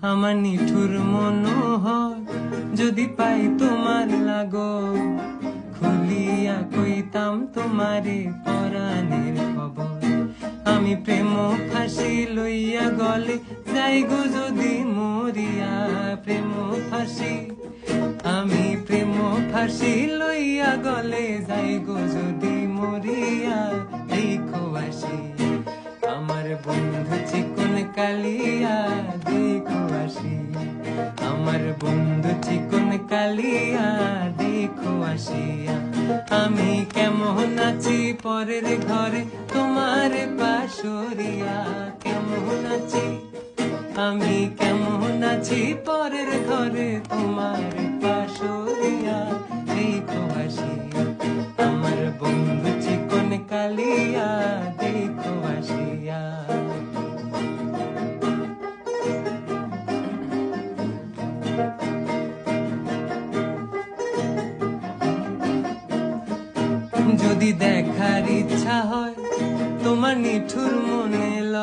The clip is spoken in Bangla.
আমার নিঠুর মনোহর যদি পাই তোমার লাগো, খুলিয়া কইতাম তোমারে পরাণের খবর। আমি প্রেম ফাঁসি লইয়া গলে যাই গো যদি মরিয়া, প্রেম ফাঁসি আমি প্রেম ফাঁসি লইয়া গলে যাই গো যদি মরিয়া। দেখো আসি আমার বন্ধু চিকন কালিয়া, দেখো আসি আমার বন্ধু চিকন কালিয়া, দেখো আসিয়া। আমি কেমন আছি পরের ঘরে তোমার পাশরিয়া, কেমন আছি আমি কেমন আছি পরের ঘরে তোমার পাশরিয়া। দেখো আসিয়া আমার বন্ধু চিকন কালিয়া, দেখো আসিয়া। যদি দেখার ইচ্ছা হয় তোমার নিঠুর মনে ল